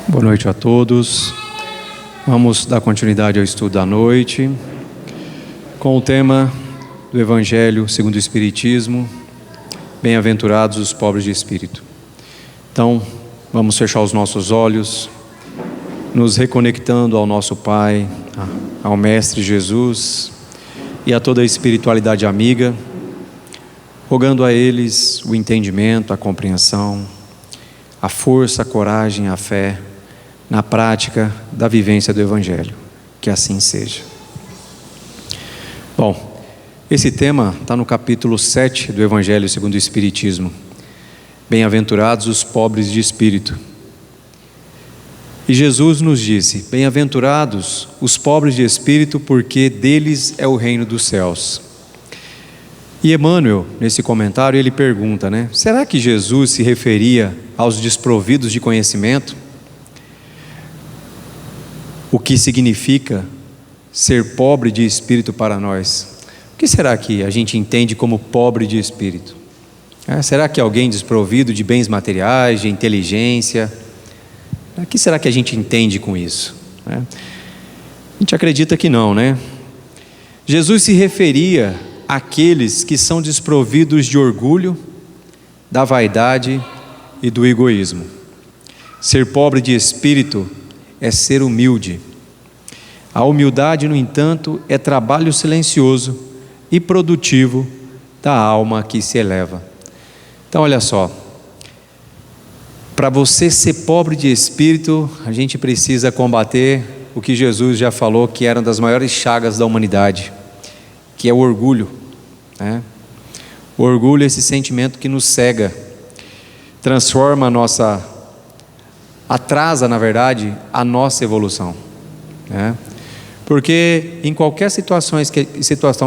Boa noite a todos. Vamos dar continuidade ao estudo da noite com o tema do Evangelho segundo o Espiritismo, bem-aventurados os pobres de espírito. Então, vamos fechar os nossos olhos, nos reconectando ao nosso Pai, ao Mestre Jesus e a toda a espiritualidade amiga, rogando a eles o entendimento, a compreensão, a força, a coragem, a fé na prática da vivência do Evangelho. Que assim seja. Bom, esse tema está no capítulo 7 do Evangelho segundo o Espiritismo. Bem-aventurados os pobres de espírito. E Jesus nos disse: bem-aventurados os pobres de espírito, porque deles é o reino dos céus. E Emmanuel, nesse comentário, ele pergunta, será que Jesus se referia aos desprovidos de conhecimento? O que significa ser pobre de espírito para nós? O que será que a gente entende como pobre de espírito? Será que alguém desprovido de bens materiais, de inteligência? O que será que a gente entende com isso? A gente acredita que não, Jesus se referia àqueles que são desprovidos de orgulho, da vaidade e do egoísmo. Ser pobre de espírito é ser humilde. A humildade, no entanto, é trabalho silencioso e produtivo da alma que se eleva. Então, olha só, para você ser pobre de espírito, a gente precisa combater o que Jesus já falou que era uma das maiores chagas da humanidade, que é o orgulho. O orgulho é esse sentimento que nos cega, transforma atrasa, na verdade, a nossa evolução. Porque em qualquer situação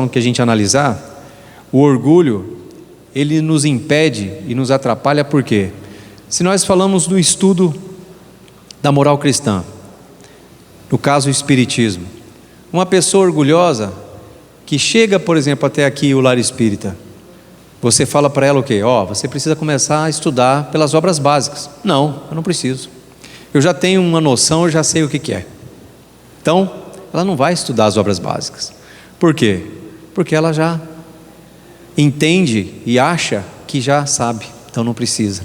que a gente analisar, o orgulho, ele nos impede e nos atrapalha. Por quê? Se nós falamos no estudo da moral cristã, no caso o espiritismo, uma pessoa orgulhosa que chega, por exemplo, até aqui o lar espírita, você fala para ela o quê? Você precisa começar a estudar pelas obras básicas. Não, eu não preciso. Eu já tenho uma noção, eu já sei o que é. Então, ela não vai estudar as obras básicas. Por quê? Porque ela já entende e acha que já sabe, então não precisa.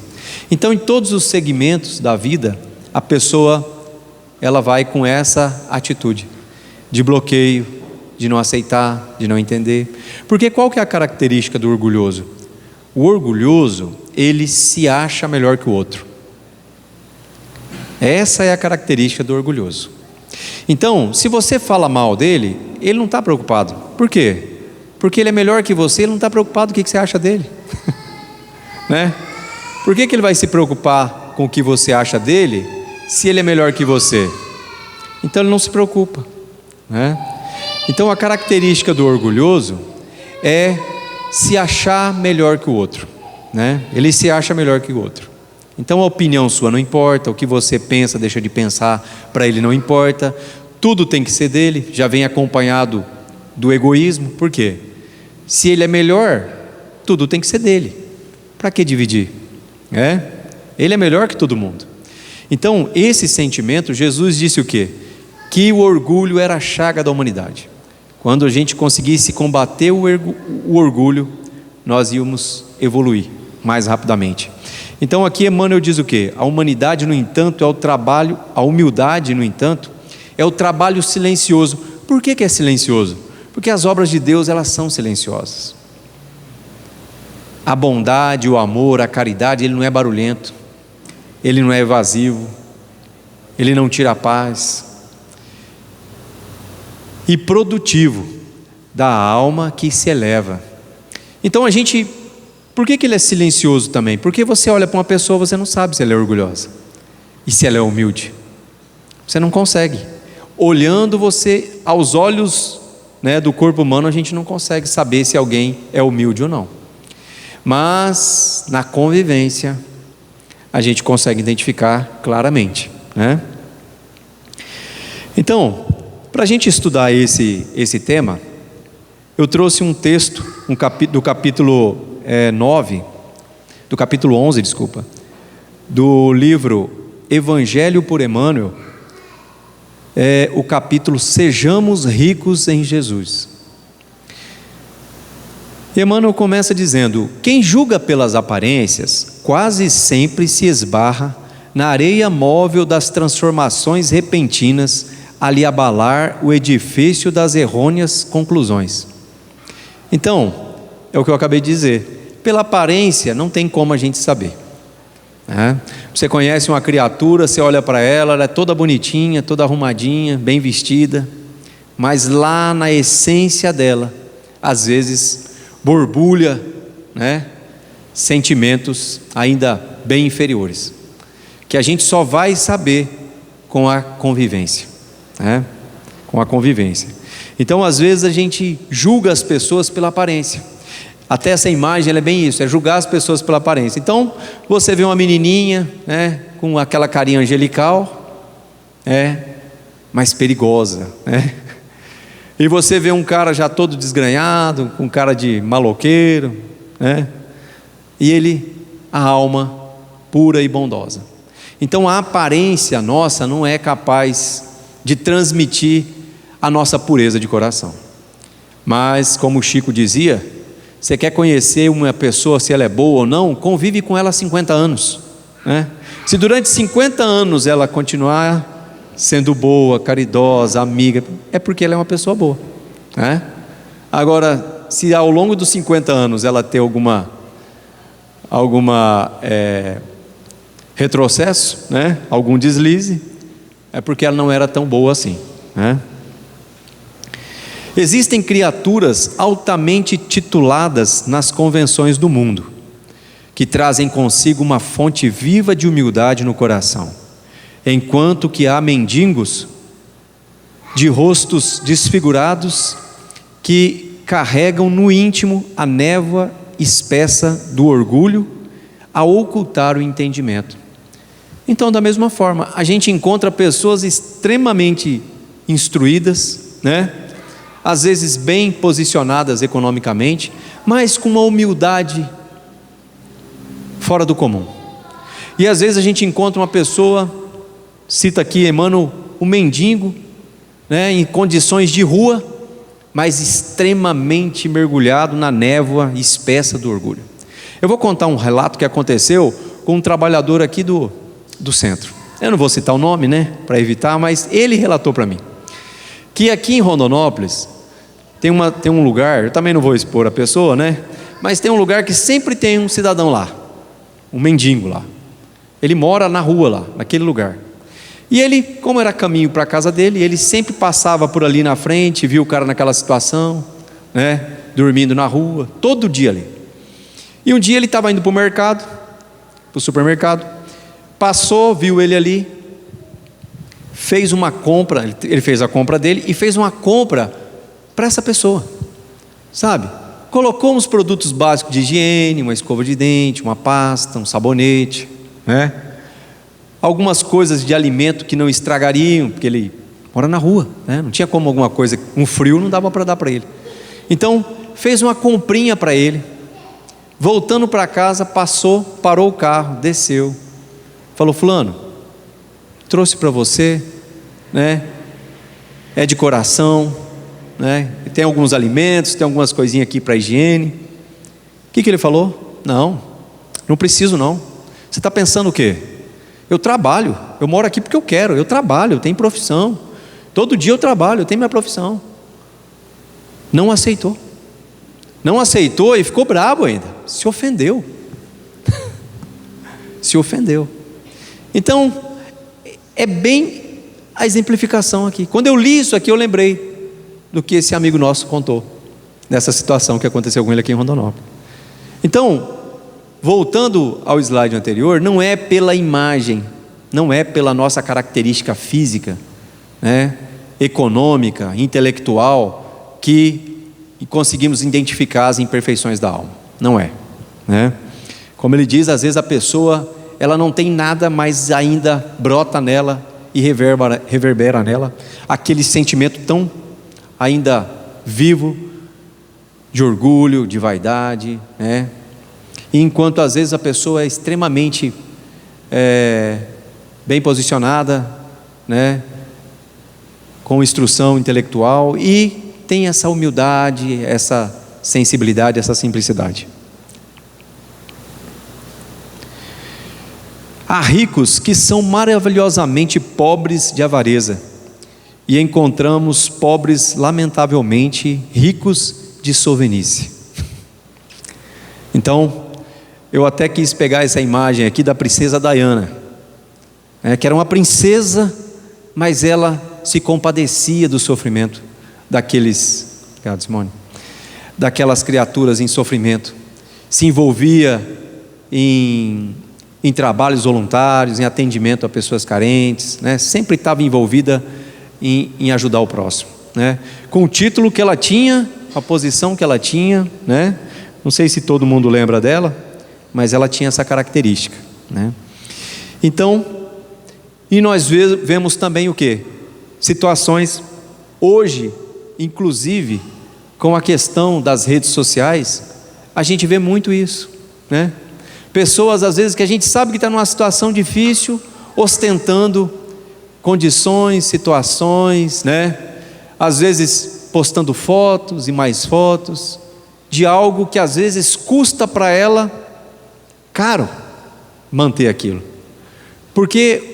Então, em todos os segmentos da vida, a pessoa, ela vai com essa atitude de bloqueio, de não aceitar, de não entender. Porque qual que é a característica do orgulhoso? O orgulhoso, ele se acha melhor que o outro. Essa é a característica do orgulhoso. Então, se você fala mal dele, ele não está preocupado. Por quê? Porque ele é melhor que você, ele não está preocupado com o que você acha dele. Por que ele vai se preocupar com o que você acha dele, se ele é melhor que você? Então ele não se preocupa. Então a característica do orgulhoso é se achar melhor que o outro. Ele se acha melhor que o outro. Então a opinião sua não importa, o que você pensa, deixa de pensar, para ele não importa, tudo tem que ser dele, já vem acompanhado do egoísmo. Por quê? Se ele é melhor, tudo tem que ser dele, para que dividir? Ele é melhor que todo mundo. Então esse sentimento, Jesus disse o quê? Que o orgulho era a chaga da humanidade. Quando a gente conseguisse combater o orgulho, nós íamos evoluir mais rapidamente. Então aqui Emmanuel diz o quê? A humanidade, no entanto, é o trabalho, a humildade, no entanto, é o trabalho silencioso. Por que é silencioso? Porque as obras de Deus, elas são silenciosas. A bondade, o amor, a caridade, ele não é barulhento, ele não é evasivo, ele não tira a paz. E produtivo da alma que se eleva. Então por que ele é silencioso também? Porque você olha para uma pessoa, você não sabe se ela é orgulhosa e se ela é humilde. Você não consegue. Olhando você aos olhos do corpo humano, a gente não consegue saber se alguém é humilde ou não. Mas na convivência a gente consegue identificar claramente. Então, para a gente estudar esse tema, eu trouxe um texto do capítulo 11, do livro Evangelho por Emmanuel é o capítulo Sejamos Ricos em Jesus. Emmanuel começa dizendo: quem julga pelas aparências quase sempre se esbarra na areia móvel das transformações repentinas a lhe abalar o edifício das errôneas conclusões. Então, é o que eu acabei de dizer, pela aparência não tem como a gente saber, né? Você conhece uma criatura, você olha para ela, ela é toda bonitinha, toda arrumadinha, bem vestida, mas lá na essência dela, às vezes borbulha, né, sentimentos ainda bem inferiores, que a gente só vai saber com a convivência, né? Com a convivência. Então, às vezes a gente julga as pessoas pela aparência. Até essa imagem, ela é bem isso, é julgar as pessoas pela aparência. Então, você vê uma menininha, né, com aquela carinha angelical, mas perigosa, né? E você vê um cara já todo desgrenhado, com cara de maloqueiro, né? E ele, a alma pura e bondosa. Então, a aparência nossa não é capaz de transmitir a nossa pureza de coração. Mas, como o Chico dizia, você quer conhecer uma pessoa, se ela é boa ou não, convive com ela há 50 anos, né? Se durante 50 anos ela continuar sendo boa, caridosa, amiga, é porque ela é uma pessoa boa, né? Agora, se ao longo dos 50 anos ela ter alguma retrocesso, né, algum deslize, é porque ela não era tão boa assim, né? Existem criaturas altamente tituladas nas convenções do mundo, que trazem consigo uma fonte viva de humildade no coração, enquanto que há mendigos de rostos desfigurados que carregam no íntimo a névoa espessa do orgulho a ocultar o entendimento. Então, da mesma forma, a gente encontra pessoas extremamente instruídas, né? Às vezes bem posicionadas economicamente, mas com uma humildade fora do comum. E às vezes a gente encontra uma pessoa, cita aqui Emmanuel, um mendigo, né, em condições de rua, mas extremamente mergulhado na névoa espessa do orgulho. Eu vou contar um relato que aconteceu com um trabalhador aqui do centro. Eu não vou citar o nome, né, para evitar, mas ele relatou para mim que aqui em Rondonópolis tem um lugar, eu também não vou expor a pessoa, né, mas tem um lugar que sempre tem um cidadão lá, um mendigo lá. Ele mora na rua lá, naquele lugar. E ele, como era caminho para a casa dele, ele sempre passava por ali na frente, viu o cara naquela situação, né, dormindo na rua, todo dia ali. E um dia ele estava indo para o mercado, para o supermercado, passou, viu ele ali, fez uma compra, ele fez a compra dele e fez uma compra para essa pessoa, sabe? Colocou uns produtos básicos de higiene, uma escova de dente, uma pasta, um sabonete, né? Algumas coisas de alimento que não estragariam, porque ele mora na rua, né? Não tinha como alguma coisa, um frio não dava para dar para ele. Então, fez uma comprinha para ele, voltando para casa, parou o carro, desceu, falou: fulano, trouxe para você, né? É de coração, né? Tem alguns alimentos, tem algumas coisinhas aqui para higiene. O que ele falou? Não preciso não. Você está pensando o quê? Eu trabalho, eu moro aqui porque eu quero, eu trabalho, eu tenho profissão, todo dia eu trabalho, eu tenho minha profissão. Não aceitou e ficou bravo ainda, se ofendeu. Se ofendeu. Então, é bem a exemplificação aqui. Quando eu li isso aqui, eu lembrei do que esse amigo nosso contou, nessa situação que aconteceu com ele aqui em Rondonópolis. Então, voltando ao slide anterior, não é pela imagem, não é pela nossa característica física, né, econômica, intelectual, que conseguimos identificar as imperfeições da alma. Não é, né? Como ele diz, às vezes a pessoa, ela não tem nada, mas ainda brota nela e reverbera nela aquele sentimento tão ainda vivo de orgulho, de vaidade, né? E enquanto às vezes a pessoa é extremamente bem posicionada, né, com instrução intelectual, e tem essa humildade, essa sensibilidade, essa simplicidade. Há ricos que são maravilhosamente pobres de avareza, e encontramos pobres lamentavelmente ricos de sovinice. Então, eu até quis pegar essa imagem aqui da princesa Diana, que era uma princesa, mas ela se compadecia do sofrimento daquelas criaturas em sofrimento, se envolvia em trabalhos voluntários, em atendimento a pessoas carentes, né? Sempre estava envolvida em ajudar o próximo, né? Com o título que ela tinha, a posição que ela tinha, né? Não sei se todo mundo lembra dela, mas ela tinha essa característica, né? Então, e nós vemos também o quê? Situações hoje, inclusive com a questão das redes sociais, a gente vê muito isso, né? Pessoas às vezes que a gente sabe que está numa situação difícil, ostentando condições, situações, né? Às vezes postando fotos e mais fotos de algo que às vezes custa para ela caro manter aquilo, porque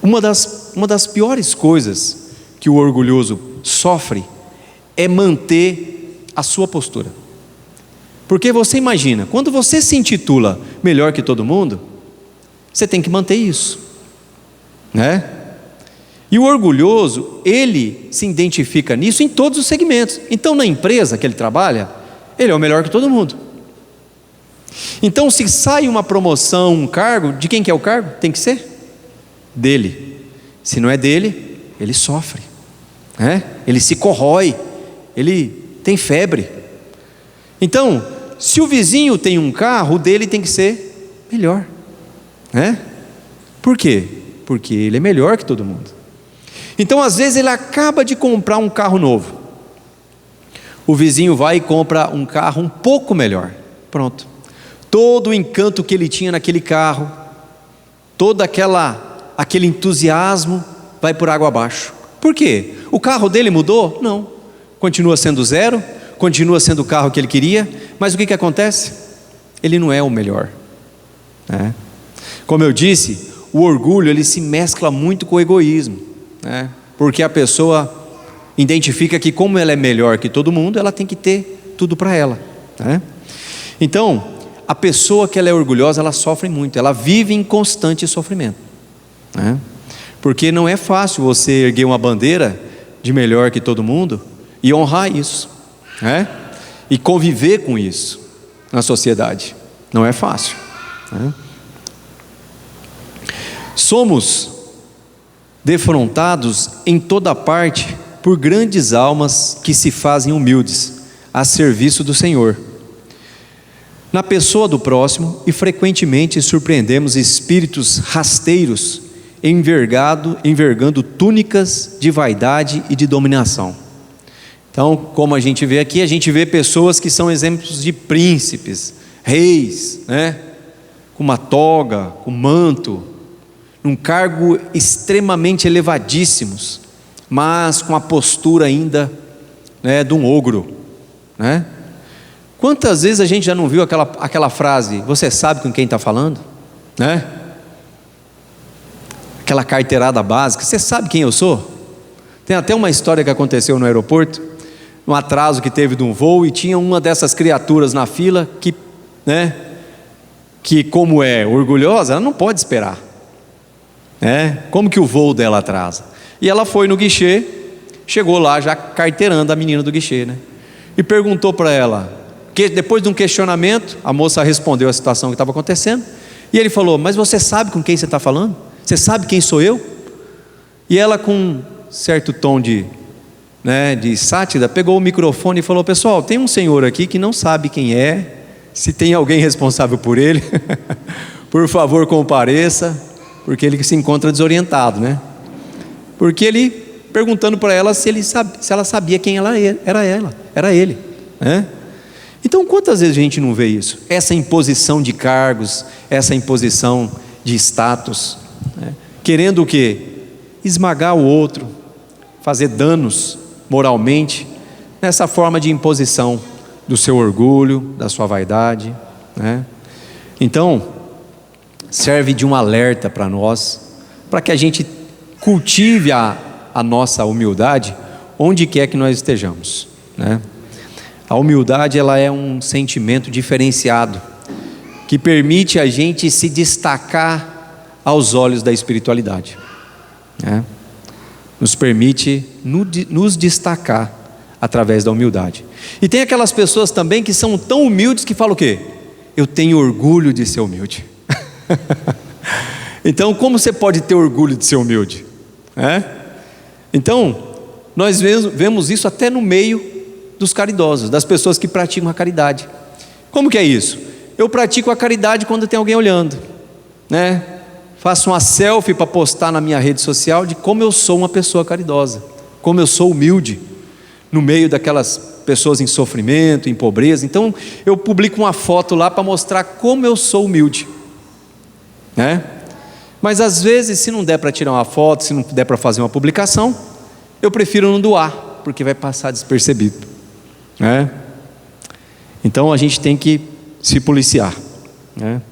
uma das piores coisas que o orgulhoso sofre é manter a sua postura. Porque você imagina, quando você se intitula melhor que todo mundo, você tem que manter isso, né? E o orgulhoso, ele se identifica nisso em todos os segmentos. Então, na empresa que ele trabalha, ele é o melhor que todo mundo. Então, se sai uma promoção, um cargo, de quem que é o cargo? Tem que ser dele. Se não é dele, ele sofre, né? Ele se corrói, ele tem febre. Então, se o vizinho tem um carro, o dele tem que ser melhor, né? Por quê? Porque ele é melhor que todo mundo. Então, às vezes, ele acaba de comprar um carro novo. O vizinho vai e compra um carro um pouco melhor. Pronto. Todo o encanto que ele tinha naquele carro, todo aquele entusiasmo vai por água abaixo. Por quê? O carro dele mudou? Não. Continua sendo zero, continua sendo o carro que ele queria, mas o que acontece? Ele não é o melhor, né? Como eu disse, o orgulho ele se mescla muito com o egoísmo, né? Porque a pessoa identifica que como ela é melhor que todo mundo, ela tem que ter tudo para ela, né? Então, a pessoa que ela é orgulhosa, ela sofre muito, ela vive em constante sofrimento, né? Porque não é fácil você erguer uma bandeira de melhor que todo mundo e honrar isso, né? E conviver com isso na sociedade, não é fácil, né? Somos defrontados em toda parte por grandes almas que se fazem humildes a serviço do Senhor, na pessoa do próximo, e frequentemente surpreendemos espíritos rasteiros envergando túnicas de vaidade e de dominação. Então, como a gente vê aqui, a gente vê pessoas que são exemplos de príncipes, reis, né? Com uma toga, com manto, num cargo extremamente elevadíssimos, mas com a postura ainda, né, de um ogro, né? Quantas vezes a gente já não viu aquela frase, você sabe com quem está falando, né? Aquela carteirada básica, você sabe quem eu sou? Tem até uma história que aconteceu no aeroporto, um atraso que teve de um voo, e tinha uma dessas criaturas na fila que, né, que como é orgulhosa, ela não pode esperar, né? Como que o voo dela atrasa? E ela foi no guichê, chegou lá já carteirando a menina do guichê, né? E perguntou para ela, que depois de um questionamento, a moça respondeu a situação que estava acontecendo, e ele falou, mas você sabe com quem você está falando? Você sabe quem sou eu? E ela, com um certo tom de sátira, pegou o microfone e falou, pessoal, tem um senhor aqui que não sabe quem é, se tem alguém responsável por ele, por favor compareça, porque ele se encontra desorientado, né? Porque ele, perguntando para ela se ela sabia quem ela era ele, né? Então, quantas vezes a gente não vê isso? Essa imposição de cargos, essa imposição de status, querendo o quê? Esmagar o outro, fazer danos moralmente, nessa forma de imposição do seu orgulho, da sua vaidade, né? Então, serve de um alerta para nós, para que a gente cultive a nossa humildade, onde quer que nós estejamos, né? A humildade, ela é um sentimento diferenciado, que permite a gente se destacar aos olhos da espiritualidade, né? Nos permite nos destacar através da humildade. E tem aquelas pessoas também que são tão humildes que falam o quê? Eu tenho orgulho de ser humilde. Então, como você pode ter orgulho de ser humilde? Então, nós vemos isso até no meio dos caridosos, das pessoas que praticam a caridade. Como que é isso? Eu pratico a caridade quando tem alguém olhando, né? Faço uma selfie para postar na minha rede social de como eu sou uma pessoa caridosa, como eu sou humilde no meio daquelas pessoas em sofrimento, em pobreza. Então eu publico uma foto lá para mostrar como eu sou humilde, né? Mas às vezes, se não der para tirar uma foto, se não der para fazer uma publicação, eu prefiro não doar, porque vai passar despercebido, né? Então a gente tem que se policiar, né?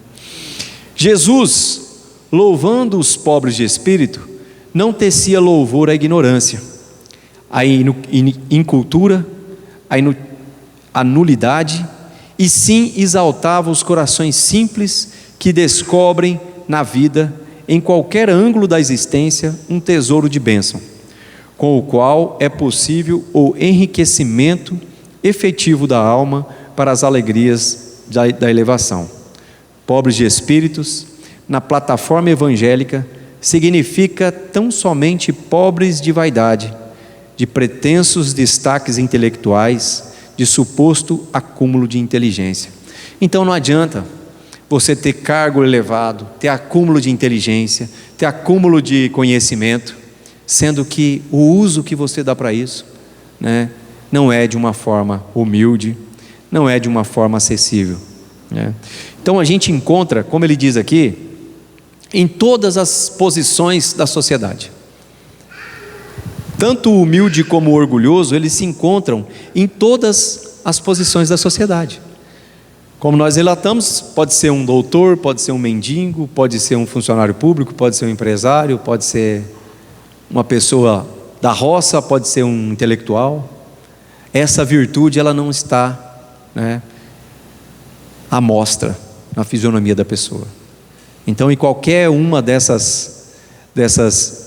Jesus, louvando os pobres de espírito, não tecia louvor à ignorância, à incultura, à nulidade, e sim exaltava os corações simples que descobrem na vida, em qualquer ângulo da existência, um tesouro de bênção, com o qual é possível o enriquecimento efetivo da alma para as alegrias da elevação. Pobres de espíritos, na plataforma evangélica, significa tão somente pobres de vaidade, de pretensos destaques intelectuais, de suposto acúmulo de inteligência. Então não adianta você ter cargo elevado, ter acúmulo de inteligência, ter acúmulo de conhecimento, sendo que o uso que você dá para isso, né, não é de uma forma humilde, não é de uma forma acessível, né? Então a gente encontra, como ele diz aqui, em todas as posições da sociedade. Tanto o humilde como o orgulhoso, eles se encontram em todas as posições da sociedade. Como nós relatamos, pode ser um doutor, pode ser um mendigo, pode ser um funcionário público, pode ser um empresário, pode ser uma pessoa da roça, pode ser um intelectual. Essa virtude, ela não está, né, à mostra na fisionomia da pessoa. Então, em qualquer uma dessas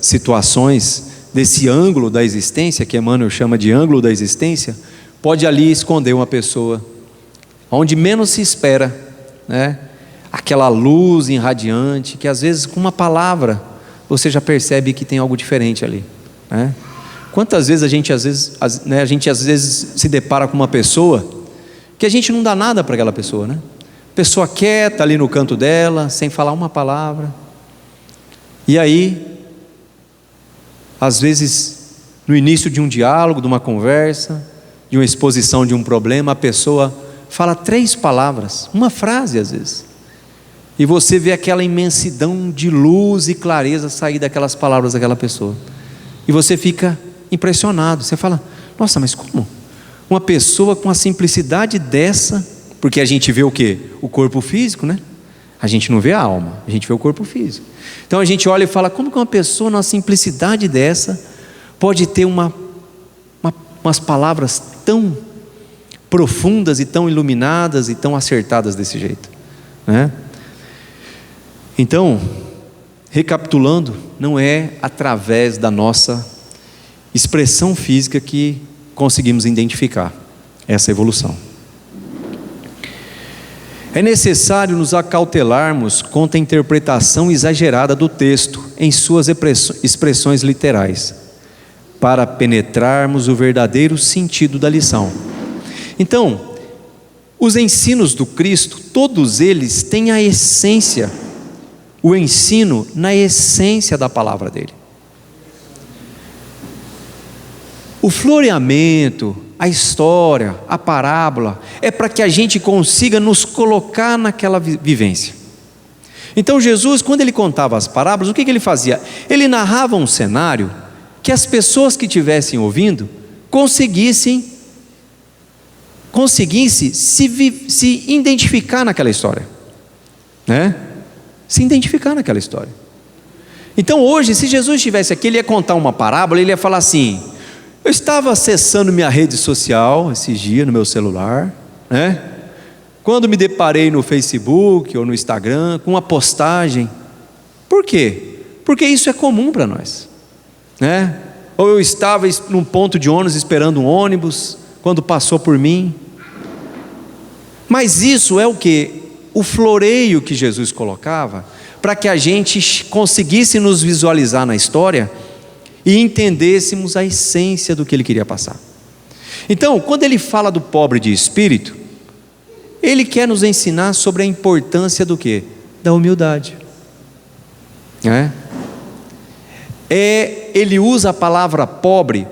situações, desse ângulo da existência, que Emmanuel chama de ângulo da existência, pode ali esconder uma pessoa, onde menos se espera, né? Aquela luz irradiante, que às vezes com uma palavra, você já percebe que tem algo diferente ali, né? Quantas vezes a gente às vezes se depara com uma pessoa, que a gente não dá nada para aquela pessoa, né? Pessoa quieta ali no canto dela, sem falar uma palavra. E aí, às vezes, no início de um diálogo, de uma conversa, de uma exposição de um problema, a pessoa fala 3 palavras, uma frase às vezes, e você vê aquela imensidão de luz e clareza sair daquelas palavras daquela pessoa, e você fica impressionado. Você fala: nossa, mas como? Uma pessoa com a simplicidade dessa. Porque a gente vê o quê? O corpo físico, né? A gente não vê a alma, a gente vê o corpo físico. Então a gente olha e fala: como que uma pessoa numa simplicidade dessa pode ter umas palavras tão profundas e tão iluminadas e tão acertadas desse jeito, né? Então, recapitulando, não é através da nossa expressão física que conseguimos identificar essa evolução. É necessário nos acautelarmos contra a interpretação exagerada do texto em suas expressões literais, para penetrarmos o verdadeiro sentido da lição. Então, os ensinos do Cristo, todos eles têm a essência, o ensino na essência da palavra dele. O floreamento, a história, a parábola, é para que a gente consiga nos colocar naquela vivência. Então Jesus, quando ele contava as parábolas, o que ele fazia? Ele narrava um cenário que as pessoas que estivessem ouvindo conseguissem se identificar naquela história, né? Se identificar naquela história. Então hoje, se Jesus estivesse aqui, ele ia contar uma parábola, ele ia falar assim: eu estava acessando minha rede social esses dias no meu celular, né? Quando me deparei no Facebook ou no Instagram com uma postagem. Por quê? Porque isso é comum para nós, né? Ou eu estava num ponto de ônibus esperando um ônibus, quando passou por mim. Mas isso é o que? O floreio que Jesus colocava, para que a gente conseguisse nos visualizar na história e entendêssemos a essência do que ele queria passar. Então, quando ele fala do pobre de espírito, ele quer nos ensinar sobre a importância do quê? Da humildade, né? Ele usa a palavra pobre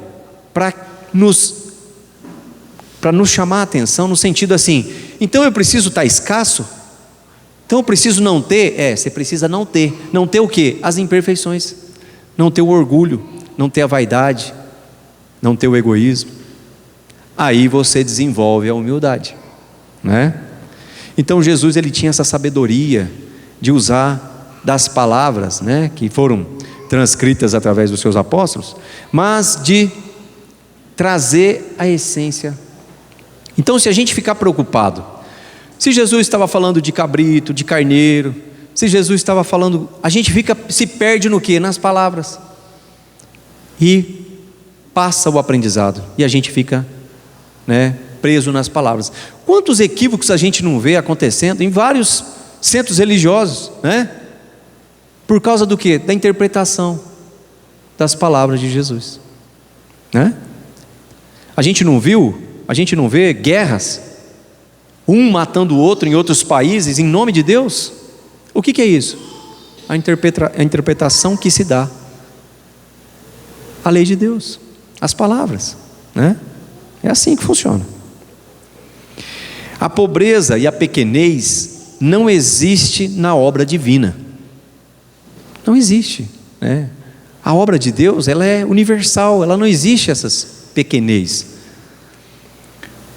para nos chamar a atenção, no sentido assim: então eu preciso estar escasso? Então eu preciso não ter? Você precisa não ter o quê? As imperfeições, não ter o orgulho, não ter a vaidade, não ter o egoísmo. Aí você desenvolve a humildade, né? Então Jesus, ele tinha essa sabedoria de usar das palavras, né, que foram transcritas através dos seus apóstolos, mas de trazer a essência. Então, se a gente ficar preocupado, se Jesus estava falando de cabrito, de carneiro, se Jesus estava falando, a gente se perde no quê? Nas palavras, e passa o aprendizado, e a gente fica, né, preso nas palavras. Quantos equívocos a gente não vê acontecendo em vários centros religiosos, né? Por causa do quê? Da interpretação das palavras de Jesus, né? A gente não vê guerras, um matando o outro em outros países, em nome de Deus? O que é isso? A interpretação que se dá à lei de Deus, as palavras, né? É assim que funciona. A pobreza e a pequenez não existe na obra divina. Não existe, né? A obra de Deus, ela é universal, ela não existe essas pequenez.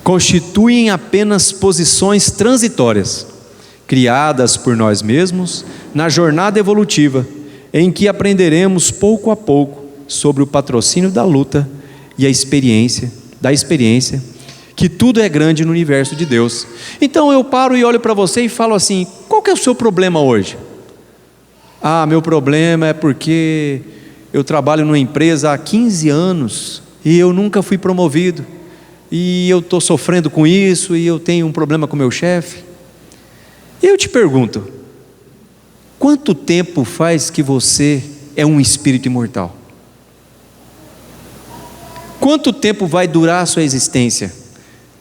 Constituem apenas posições transitórias, criadas por nós mesmos na jornada evolutiva, em que aprenderemos pouco a pouco sobre o patrocínio da luta e a experiência, que tudo é grande no universo de Deus. Então eu paro e olho para você e falo assim: qual que é o seu problema hoje? Meu problema é porque eu trabalho numa empresa há 15 anos e eu nunca fui promovido, e eu estou sofrendo com isso, e eu tenho um problema com meu chefe. E eu te pergunto: quanto tempo faz que você é um espírito imortal? Quanto tempo vai durar a sua existência?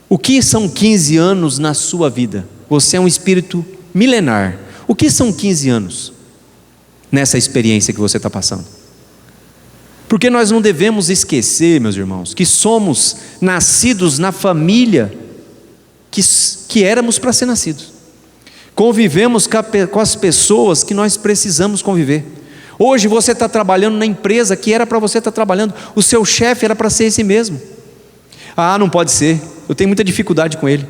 O que são 15 anos na sua vida? Você é um espírito milenar. O que são 15 anos nessa experiência que você está passando? Porque nós não devemos esquecer, meus irmãos, que somos nascidos na família que éramos para ser nascidos. Convivemos com as pessoas que nós precisamos conviver. Hoje você está trabalhando na empresa que era para você estar trabalhando, o seu chefe era para ser esse mesmo. Não pode ser, eu tenho muita dificuldade com ele.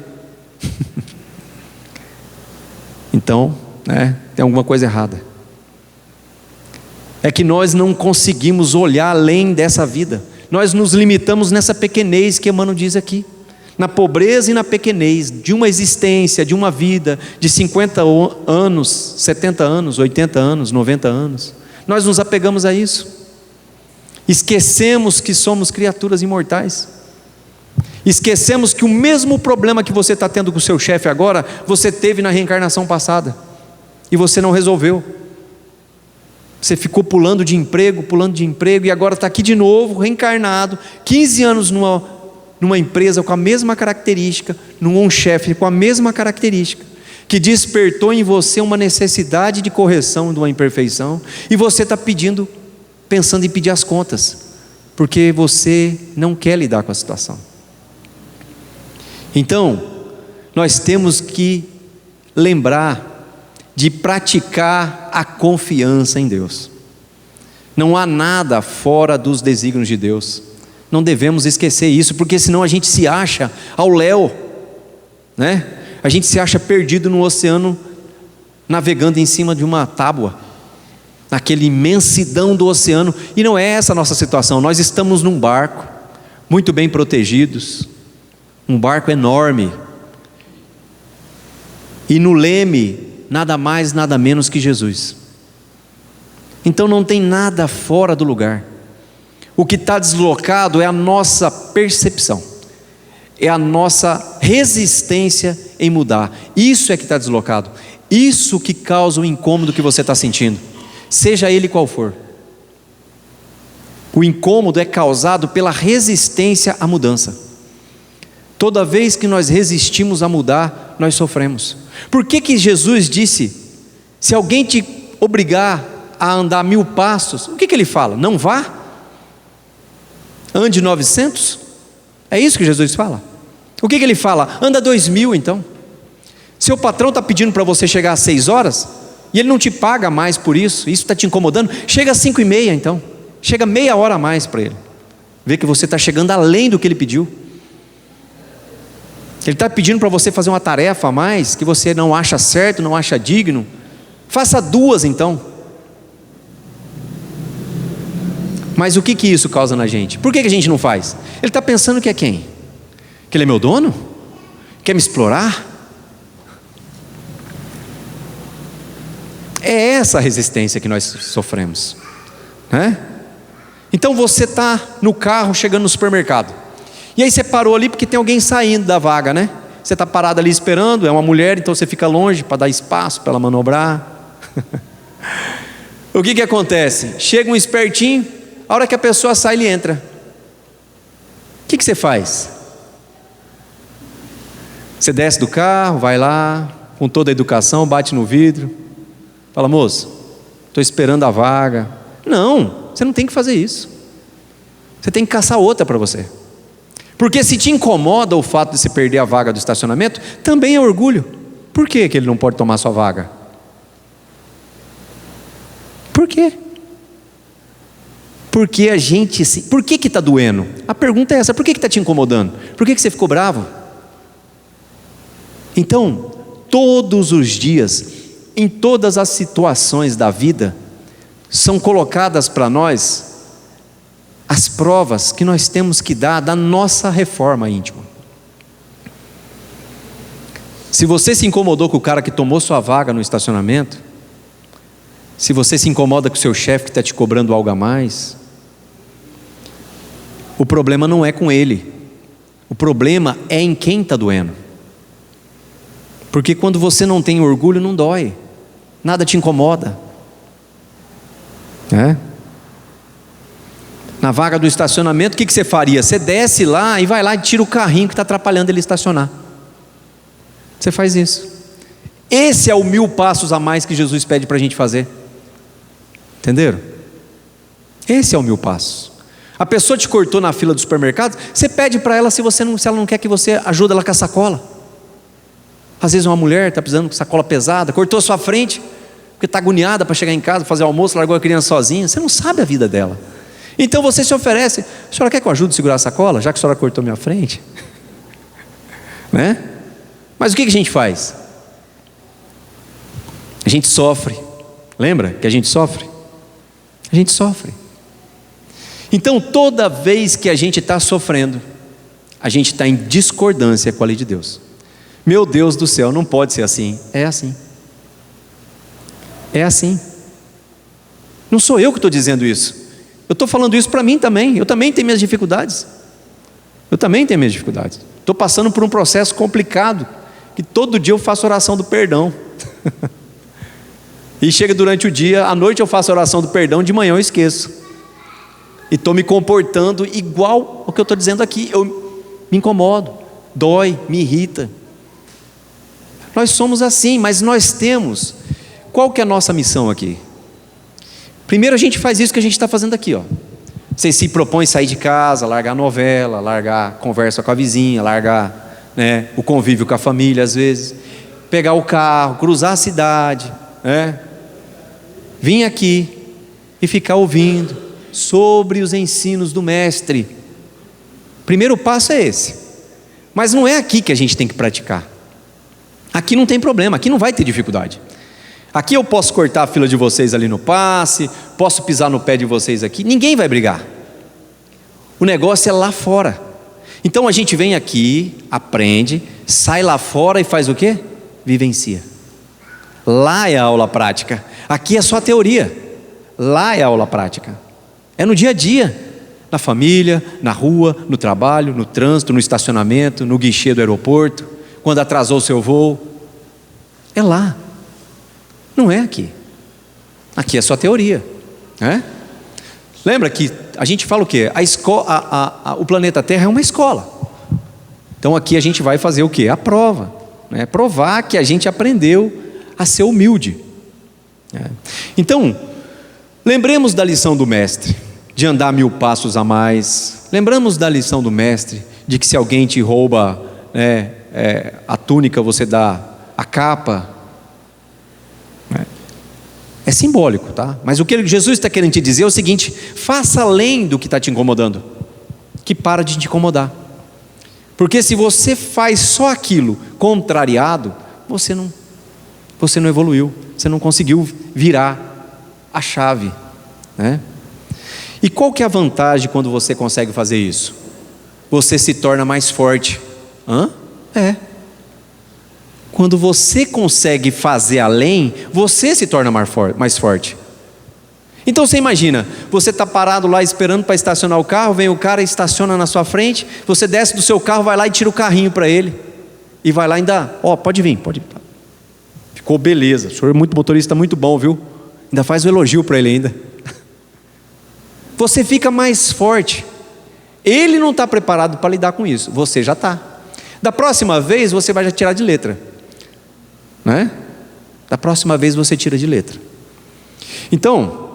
Então, tem alguma coisa errada. É que nós não conseguimos olhar além dessa vida. Nós nos limitamos nessa pequenez que Emmanuel diz aqui, na pobreza e na pequenez de uma existência, de uma vida de 50 anos, 70 anos, 80 anos, 90 anos. Nós nos apegamos a isso, esquecemos que somos criaturas imortais, esquecemos que o mesmo problema que você está tendo com o seu chefe agora, você teve na reencarnação passada, e você não resolveu. Você ficou pulando de emprego, e agora está aqui de novo, reencarnado, 15 anos numa empresa com a mesma característica, num chefe com a mesma característica, que despertou em você uma necessidade de correção de uma imperfeição, e você está pensando em pedir as contas, porque você não quer lidar com a situação. Então, nós temos que lembrar de praticar a confiança em Deus. Não há nada fora dos desígnios de Deus. Não devemos esquecer isso, porque senão a gente se acha ao léu, né? A gente se acha perdido no oceano, navegando em cima de uma tábua, naquela imensidão do oceano. E não é essa a nossa situação. Nós estamos num barco, muito bem protegidos, um barco enorme, e no leme, nada mais, nada menos que Jesus. Então não tem nada fora do lugar. O que está deslocado é a nossa percepção, é a nossa resistência em mudar. Isso é que está deslocado. Isso que causa o incômodo que você está sentindo, seja ele qual for. O incômodo é causado pela resistência à mudança. Toda vez que nós resistimos a mudar, nós sofremos. Por que Jesus disse: se alguém te obrigar a andar 1000 passos, o que ele fala? Não vá? Ande 900? É isso que Jesus fala? O que ele fala? Anda 2000 então. Seu patrão está pedindo para você chegar às 6 horas, e ele não te paga mais por isso está te incomodando, chega às 5:30 então. Chega meia hora a mais para ele. Vê que você está chegando além do que ele pediu. Ele está pedindo para você fazer uma tarefa a mais, que você não acha certo, não acha digno. Faça 2 então. Mas o que isso causa na gente? Por que a gente não faz? Ele está pensando que é quem? Que ele é meu dono? Quer me explorar? É essa a resistência que nós sofremos, né? Então você está no carro chegando no supermercado, e aí você parou ali porque tem alguém saindo da vaga, né? Você está parado ali esperando, é uma mulher, então você fica longe para dar espaço para ela manobrar. O que acontece? Chega um espertinho, a hora que a pessoa sai, ele entra. O que você faz? Você desce do carro, vai lá, com toda a educação, bate no vidro, fala: moço, estou esperando a vaga. Não, você não tem que fazer isso. Você tem que caçar outra para você. Porque se te incomoda o fato de você perder a vaga do estacionamento, também é orgulho. Por que ele não pode tomar sua vaga? Por quê? Porque a gente por que está doendo? A pergunta é essa: por que está te incomodando? Por que você ficou bravo? Então, todos os dias, em todas as situações da vida, são colocadas para nós as provas que nós temos que dar da nossa reforma íntima. Se você se incomodou com o cara que tomou sua vaga no estacionamento, se você se incomoda com o seu chefe que está te cobrando algo a mais, o problema não é com ele, o problema é em quem está doendo. Porque quando você não tem orgulho, não dói, nada te incomoda, né? Na vaga do estacionamento, o que você faria? Você desce lá e vai lá e tira o carrinho que está atrapalhando ele estacionar. Você faz isso. Esse é o 1000 passos a mais que Jesus pede para a gente fazer. Entenderam? Esse é o 1000 passos. A pessoa te cortou na fila do supermercado, você pede para ela se ela não quer que você ajude ela com a sacola. Às vezes uma mulher está precisando de sacola pesada, cortou a sua frente, porque está agoniada para chegar em casa, fazer almoço, largou a criança sozinha. Você não sabe a vida dela. Então você se oferece: a senhora quer que eu ajude a segurar a sacola, já que a senhora cortou minha frente? Né? Mas o que a gente faz? A gente sofre. Lembra que a gente sofre? A gente sofre. Então toda vez que a gente está sofrendo, a gente está em discordância com a lei de Deus. Meu Deus do céu, não pode ser assim. É assim. É assim. Não sou eu que estou dizendo isso. Eu estou falando isso para mim também. Eu também tenho minhas dificuldades. Estou passando por um processo complicado, que todo dia eu faço oração do perdão. E chega durante o dia, à noite eu faço oração do perdão, de manhã eu esqueço. E estou me comportando igual ao que eu estou dizendo aqui. Eu me incomodo, dói, me irrita. Nós somos assim, mas nós temos. Qual que é a nossa missão aqui? Primeiro a gente faz isso que a gente está fazendo aqui, ó. Você se propõe sair de casa, largar a novela, largar a conversa com a vizinha, largar, né, o convívio com a família às vezes, pegar o carro, cruzar a cidade, vir aqui e ficar ouvindo sobre os ensinos do Mestre. Primeiro passo é esse. Mas não é aqui que a gente tem que praticar. Aqui não tem problema, aqui não vai ter dificuldade. Aqui eu posso cortar a fila de vocês ali no passe, posso pisar no pé de vocês aqui, ninguém vai brigar. O negócio é lá fora. Então a gente vem aqui, aprende, sai lá fora e faz o quê? Vivencia. Lá é a aula prática. Aqui é só a teoria. Lá é a aula prática. É no dia a dia, na família, na rua, no trabalho, no trânsito, no estacionamento, no guichê do aeroporto, quando atrasou o seu voo. É lá. Não é aqui. Aqui é só teoria, né? Lembra que a gente fala o quê? O planeta Terra é uma escola. Então aqui a gente vai fazer o quê? A prova, né? Provar que a gente aprendeu a ser humilde. Então, lembremos da lição do Mestre, de andar 1000 passos a mais. Lembramos da lição do Mestre, de que se alguém te rouba, a túnica, você dá a capa. É simbólico, tá? Mas o que Jesus está querendo te dizer é o seguinte: faça além do que está te incomodando, que para de te incomodar. Porque se você faz só aquilo contrariado, você não evoluiu, você não conseguiu virar a chave, né? E qual que é a vantagem quando você consegue fazer isso? Você se torna mais forte. Quando você consegue fazer além, você se torna mais forte. Então você imagina, você está parado lá esperando para estacionar o carro, vem o cara e estaciona na sua frente, você desce do seu carro, vai lá e tira o carrinho para ele, e vai lá e ainda, pode vir, pode ir. Ficou beleza, o senhor é muito motorista, muito bom, viu? Ainda faz um elogio para ele ainda. Você fica mais forte. Ele não está preparado para lidar com isso, você já está. Da próxima vez você vai já tirar de letra, né? Da próxima vez você tira de letra. Então,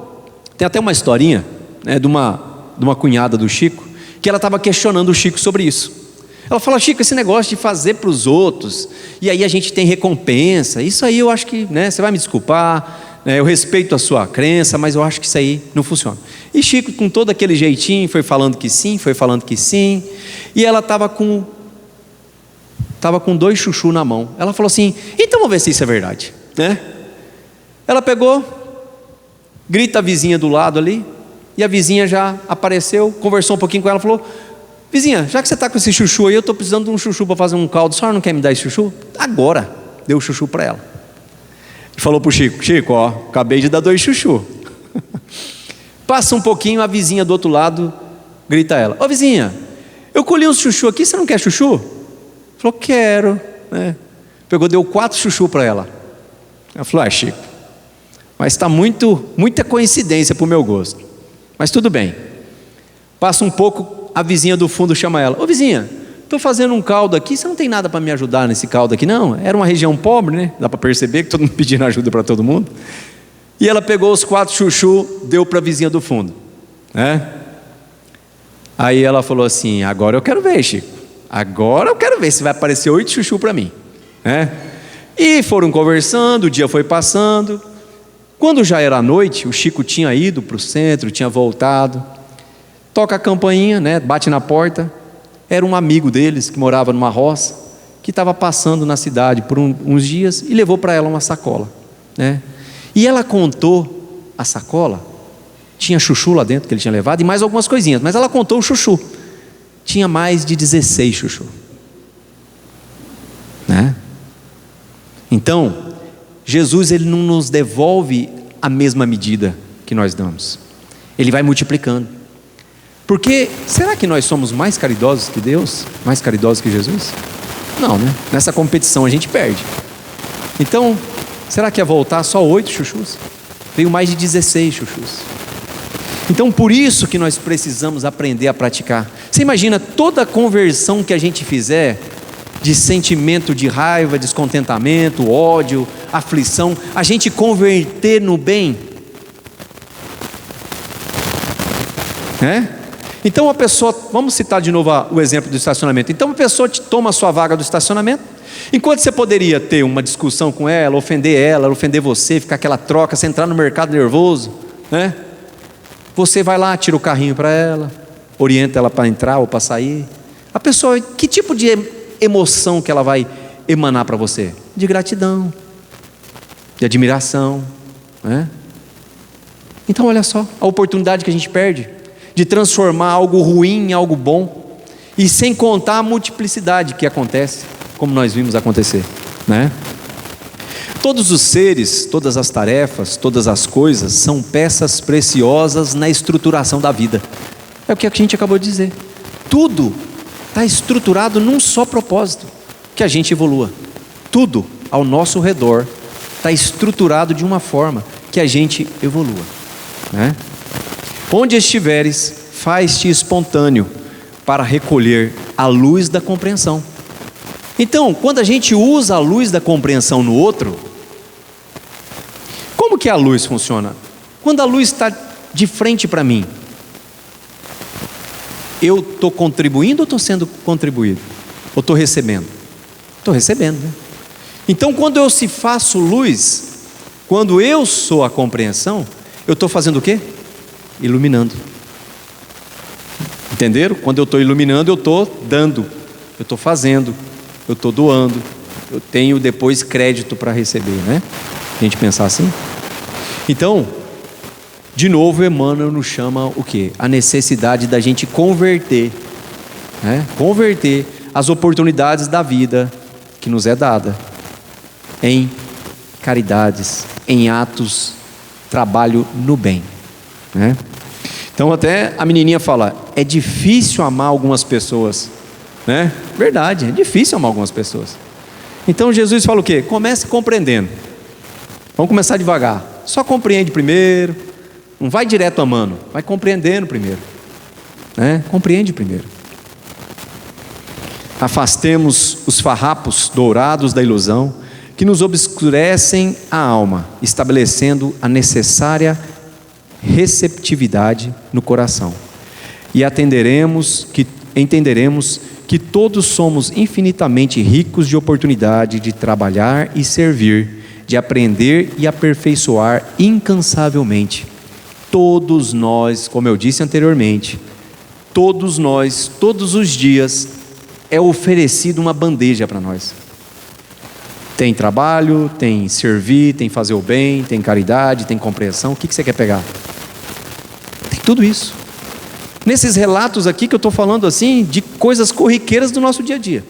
tem até uma historinha, né, de uma cunhada do Chico, que ela estava questionando o Chico sobre isso. Ela fala: Chico, esse negócio de fazer para os outros, e aí a gente tem recompensa, isso aí eu acho que, né, você vai me desculpar, né, eu respeito a sua crença, mas eu acho que isso aí não funciona. E Chico, com todo aquele jeitinho, foi falando que sim, e ela estava com 2 chuchu na mão. Ela falou assim: então vamos ver se isso é verdade, né? Ela pegou, grita a vizinha do lado ali, e a vizinha já apareceu, conversou um pouquinho com ela, falou: vizinha, já que você está com esse chuchu aí, eu estou precisando de um chuchu para fazer um caldo, a senhora não quer me dar esse chuchu? Agora, deu o chuchu para ela. E falou para o Chico: Chico, acabei de dar 2 chuchu. Passa um pouquinho, a vizinha do outro lado grita a ela: ô vizinha, eu colhi uns chuchu aqui, você não quer chuchu? Falou: quero, né? Pegou, deu 4 chuchu para ela. Ela falou: Chico, mas está muita coincidência para o meu gosto, mas tudo bem. Passa um pouco, a vizinha do fundo chama ela: ô vizinha, estou fazendo um caldo aqui, você não tem nada para me ajudar nesse caldo aqui não? Era uma região pobre, né? Dá para perceber que todo mundo pedindo ajuda para todo mundo. E ela pegou os 4 chuchu, deu para a vizinha do fundo, né? Aí ela falou assim: agora eu quero ver, Chico, agora eu quero ver se vai aparecer 8 chuchu para mim, né? E foram conversando, o dia foi passando. Quando já era noite, o Chico tinha ido para o centro, tinha voltado. Toca a campainha, né? Bate na porta. Era um amigo deles que morava numa roça, que estava passando na cidade por uns dias e levou para ela uma sacola, né? E ela contou a sacola, tinha chuchu lá dentro que ele tinha levado e mais algumas coisinhas, mas ela contou o chuchu. Tinha mais de 16 chuchu, né? Então, Jesus, ele não nos devolve a mesma medida que nós damos, ele vai multiplicando. Porque, será que nós somos mais caridosos que Deus? Mais caridosos que Jesus? Não, né? Nessa competição a gente perde. Então, será que ia voltar só 8 chuchus? Veio mais de 16 chuchus. Então, por isso que nós precisamos aprender a praticar. Você imagina toda a conversão que a gente fizer de sentimento de raiva, descontentamento, ódio, aflição, a gente converter no bem, né? Então a pessoa, vamos citar de novo o exemplo do estacionamento. Então a pessoa toma a sua vaga do estacionamento, enquanto você poderia ter uma discussão com ela, ofender você, ficar aquela troca, você entrar no mercado nervoso, né? Você vai lá, tira o carrinho para ela, orienta ela para entrar ou para sair. A pessoa, que tipo de emoção que ela vai emanar para você? De gratidão, de admiração, né? Então olha só, a oportunidade que a gente perde de transformar algo ruim em algo bom, e sem contar a multiplicidade que acontece, como nós vimos acontecer, né? Todos os seres, todas as tarefas, todas as coisas são peças preciosas na estruturação da vida. É o que a gente acabou de dizer. Tudo está estruturado num só propósito: que a gente evolua. Tudo ao nosso redor está estruturado de uma forma que a gente evolua, né? Onde estiveres, faz-te espontâneo para recolher a luz da compreensão. Então, quando a gente usa a luz da compreensão no outro, como que a luz funciona? Quando a luz está de frente para mim, eu estou contribuindo ou estou sendo contribuído? Ou estou recebendo? Estou recebendo, né? Então, quando eu se faço luz, quando eu sou a compreensão, eu estou fazendo o quê? Iluminando. Entenderam? Quando eu estou iluminando, eu estou dando, eu estou fazendo, eu estou doando, eu tenho depois crédito para receber, né? A gente pensar assim. Então, de novo, Emmanuel nos chama o quê? A necessidade da gente converter, né? Converter as oportunidades da vida que nos é dada em caridades, em atos, trabalho no bem, né? Então até a menininha fala, é difícil amar algumas pessoas, né? Verdade, é difícil amar algumas pessoas. Então Jesus fala o quê? Comece compreendendo. Vamos começar devagar. Só compreende primeiro. Não vai direto amando, vai compreendendo primeiro, né? Compreende primeiro. Afastemos os farrapos dourados da ilusão que nos obscurecem a alma, estabelecendo a necessária receptividade no coração, e entenderemos que todos somos infinitamente ricos de oportunidade de trabalhar e servir, de aprender e aperfeiçoar incansavelmente. Todos nós, como eu disse anteriormente, todos nós, todos os dias é oferecido uma bandeja para nós. Tem trabalho, tem servir, tem fazer o bem, tem caridade, tem compreensão. O que você quer pegar? Tem tudo isso. Nesses relatos aqui que eu estou falando assim, de coisas corriqueiras do nosso dia a dia.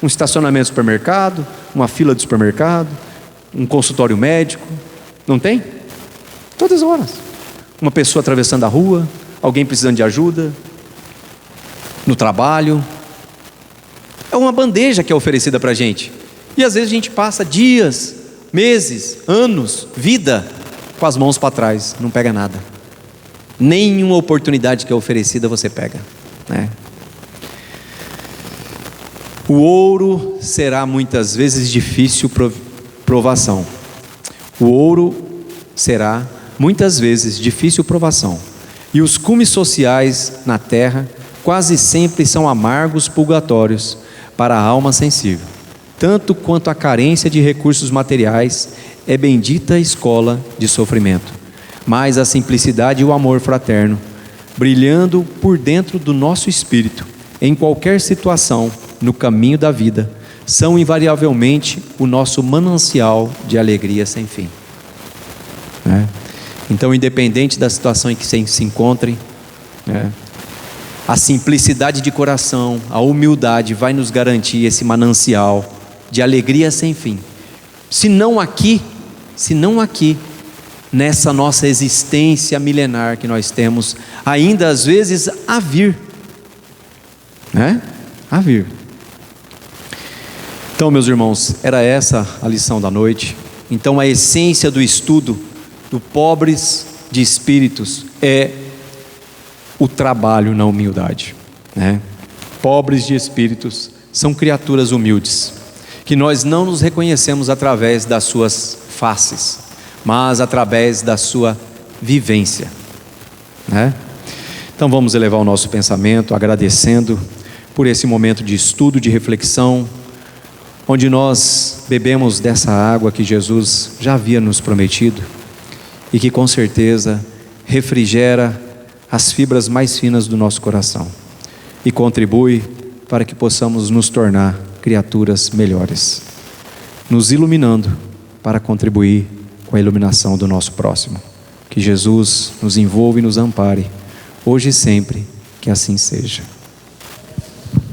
Um estacionamento do supermercado, uma fila do supermercado, um consultório médico. Não tem? Todas as horas. Uma pessoa atravessando a rua, alguém precisando de ajuda, no trabalho. É uma bandeja que é oferecida para a gente. E às vezes a gente passa dias, meses, anos, vida, com as mãos para trás, não pega nada. Nenhuma oportunidade que é oferecida você pega, né? O ouro será muitas vezes difícil provação. O ouro será muitas vezes difícil provação. E os cumes sociais na terra quase sempre são amargos purgatórios para a alma sensível. Tanto quanto a carência de recursos materiais é bendita escola de sofrimento, mas a simplicidade e o amor fraterno, brilhando por dentro do nosso espírito, em qualquer situação, no caminho da vida, são invariavelmente o nosso manancial de alegria sem fim, né? Então, independente da situação em que você se encontre, né, a simplicidade de coração, a humildade vai nos garantir esse manancial de alegria sem fim. Se não aqui, nessa nossa existência milenar que nós temos, ainda às vezes a vir, né? A vir. Então, meus irmãos, era essa a lição da noite. Então, a essência do estudo do Pobres de Espíritos é o trabalho na humildade, né? Pobres de espíritos são criaturas humildes, que nós não nos reconhecemos através das suas faces, mas através da sua vivência, né? Então Então vamos elevar o nosso pensamento agradecendo por esse momento de estudo, de reflexão, onde nós bebemos dessa água que Jesus já havia nos prometido e que com certeza refrigera as fibras mais finas do nosso coração e contribui para que possamos nos tornar criaturas melhores, nos iluminando para contribuir com a iluminação do nosso próximo. Que Jesus nos envolva e nos ampare, hoje e sempre, que assim seja.